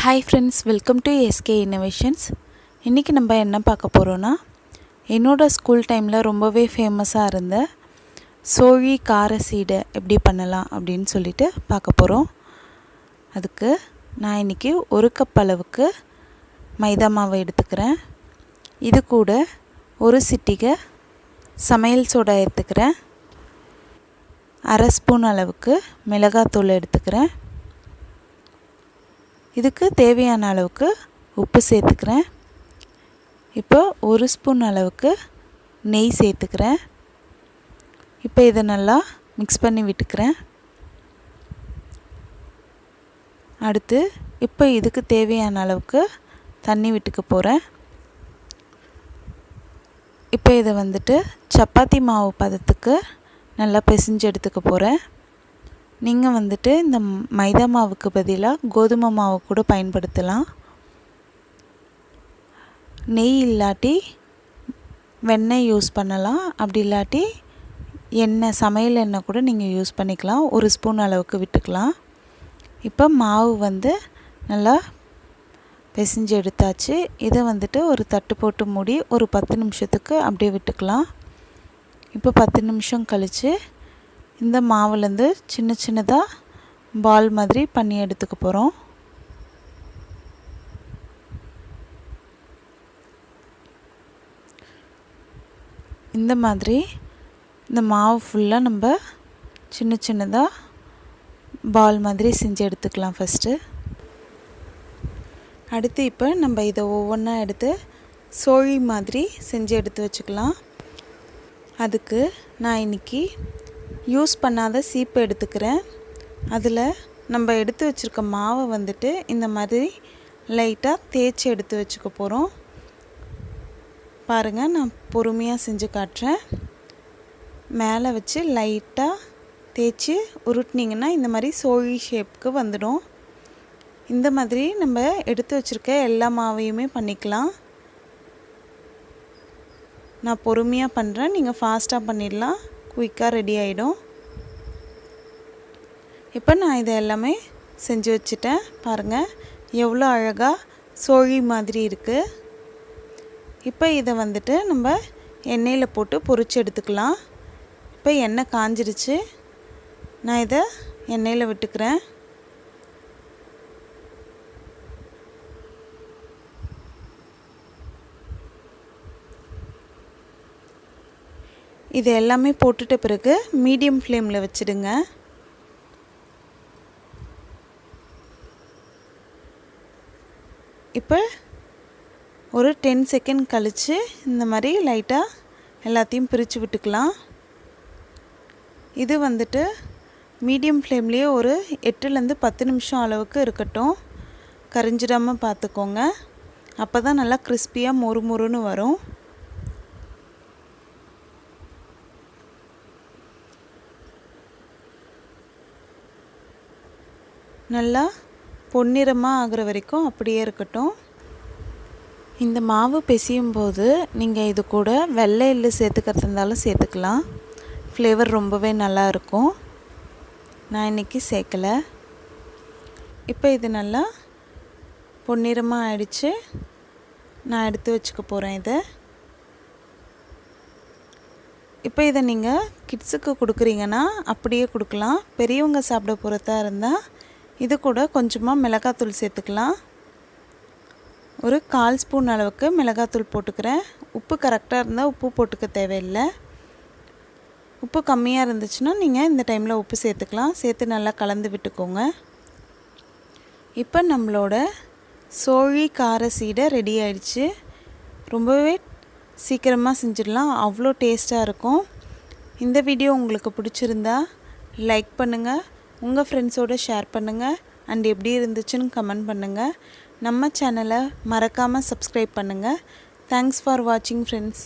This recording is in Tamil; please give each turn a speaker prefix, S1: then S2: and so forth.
S1: Hi friends, welcome to SK Innovations. இன்றைக்கி நம்ம என்ன பார்க்க போகிறோன்னா, என்னோடய ஸ்கூல் டைமில் ரொம்பவே ஃபேமஸாக இருந்த சோழி கார சீடை எப்படி பண்ணலாம் அப்படின்னு சொல்லிட்டு பார்க்க போகிறோம். அதுக்கு நான் இன்றைக்கி 1 கப் அளவுக்கு மைதா மாவை எடுத்துக்கிறேன். இது கூட 1 சிட்டிகை சமையல் சோடா எடுத்துக்கிறேன். 1/2 ஸ்பூன் அளவுக்கு மிளகாத்தூள் எடுத்துக்கிறேன். இதுக்கு தேவையான அளவுக்கு உப்பு சேர்த்துக்கிறேன். இப்போ 1 ஸ்பூன் அளவுக்கு நெய் சேர்த்துக்கிறேன். இப்போ இதை நல்லா மிக்ஸ் பண்ணி விட்டுக்கிறேன். அடுத்து இப்போ இதுக்கு தேவையான அளவுக்கு தண்ணி விட்டுக்க போகிறேன். இப்போ இதை சப்பாத்தி மாவு பதத்துக்கு நல்லா பிசைஞ்சு எடுத்துக்க போகிறேன். நீங்கள் இந்த மைதா மாவுக்கு பதிலாக கோதுமை மாவு கூட பயன்படுத்தலாம். நெய் இல்லாட்டி வெண்ணெய் யூஸ் பண்ணலாம். அப்படி இல்லாட்டி எண்ணெய், சமையல் எண்ணெய் கூட நீங்கள் யூஸ் பண்ணிக்கலாம். 1 ஸ்பூன் அளவுக்கு விட்டுக்கலாம். இப்போ மாவு நல்லா பிசைஞ்சு எடுத்தாச்சு. இதை ஒரு தட்டு போட்டு மூடி ஒரு 10 நிமிஷத்துக்கு அப்படியே விட்டுக்கலாம். இப்போ 10 நிமிஷம் கழித்து இந்த மாவுலேருந்து சின்ன சின்னதாக பால் மாதிரி பண்ணி எடுத்துக்க போகிறோம். இந்த மாதிரி இந்த மாவு ஃபுல்லாக நம்ம சின்ன சின்னதாக பால் மாதிரி செஞ்சு எடுத்துக்கலாம் ஃபஸ்ட்டு. அடுத்து இப்போ நம்ம இதை ஒவ்வொன்றா எடுத்து சோழி மாதிரி செஞ்சு எடுத்து வச்சுக்கலாம். அதுக்கு நான் இன்றைக்கி யூஸ் பண்ணாத சீப்பு எடுத்துக்கிறேன். அதில் நம்ம எடுத்து வச்சுருக்க மாவை இந்த மாதிரி லைட்டாக தேய்ச்சி எடுத்து வச்சுக்க போகிறோம். பாருங்கள், நான் பொறுமையாக செஞ்சு காட்டுறேன். மேலே வச்சு லைட்டாக தேய்ச்சி உருட்டினீங்கன்னா இந்த மாதிரி சோழி ஷேப்புக்கு வந்துடும். இந்த மாதிரி நம்ம எடுத்து வச்சுருக்க எல்லா மாவையுமே பண்ணிக்கலாம். நான் பொறுமையாக பண்ணுறேன், நீங்கள் ஃபாஸ்ட்டாக பண்ணிடலாம், குயிக்காக ரெடி ஆகிடும். இப்போ நான் இதை எல்லாமே செஞ்சு வச்சுட்டேன். பாருங்கள் எவ்வளோ அழகாக சோழி மாதிரி இருக்குது. இப்போ இதை நம்ம எண்ணெயில் போட்டு பொரிச்சு எடுத்துக்கலாம். இப்போ எண்ணெய் காஞ்சிருச்சு. நான் இதை எண்ணெயில் விட்டுக்கிறேன். இது எல்லாமே போட்டுட்ட பிறகு மீடியம் ஃப்ளேமில் வச்சுடுங்க. இப்போ ஒரு 10 செகண்ட் கழித்து இந்த மாதிரி லைட்டாக எல்லாத்தையும் பிரித்து விட்டுக்கலாம். இது மீடியம் ஃப்ளேம்லேயே ஒரு 8லேருந்து 10 நிமிஷம் அளவுக்கு இருக்கட்டும். கரிஞ்சிடாமல் பார்த்துக்கோங்க. அப்போ தான் நல்லா கிறிஸ்பியாக மொறு மொறுன்னு வரும். நல்லா பொன்னிறமாக ஆகிற வரைக்கும் அப்படியே இருக்கட்டும். இந்த மாவு பிசையும் போது நீங்கள் இது கூட வெள்ளை எள்ளு சேர்த்துக்கிறது இருந்தாலும் சேர்த்துக்கலாம். ஃப்ளேவர் ரொம்பவே நல்லா இருக்கும். நான் இன்றைக்கி சேர்க்கலை. இப்போ இது நல்லா பொன்னிறமாக ஆயிடுச்சு. நான் எடுத்து வச்சுக்க போகிறேன் இதை. இப்போ இதை நீங்கள் கிட்ஸுக்கு கொடுக்குறீங்கன்னா அப்படியே கொடுக்கலாம். பெரியவங்க சாப்பிட போகிறதா இருந்தால் இது கூட கொஞ்சமாக மிளகாத்தூள் சேர்த்துக்கலாம். ஒரு 1/4 ஸ்பூன் அளவுக்கு மிளகாத்தூள் போட்டுக்கிறேன். உப்பு கரெக்டாக இருந்தால் உப்பு போட்டுக்க தேவையில்லை. உப்பு கம்மியாக இருந்துச்சுன்னா நீங்கள் இந்த டைமில் உப்பு சேர்த்துக்கலாம். சேர்த்து நல்லா கலந்து விட்டுக்கோங்க. இப்போ நம்மளோட சோழி கார சீடை ரெடி ஆயிடுச்சு. ரொம்பவே சீக்கிரமாக செஞ்சிடலாம், அவ்வளோ டேஸ்ட்டாக இருக்கும். இந்த வீடியோ உங்களுக்கு பிடிச்சிருந்தா லைக் பண்ணுங்கள், உங்கள் ஃப்ரெண்ட்ஸோடு ஷேர் பண்ணுங்கள், அண்ட் எப்படி இருந்துச்சுன்னு கமெண்ட் பண்ணுங்கள். நம்ம சேனலை மறக்காமல் சப்ஸ்கிரைப் பண்ணுங்கள். தேங்க்ஸ் ஃபார் வாட்சிங் ஃப்ரெண்ட்ஸ்.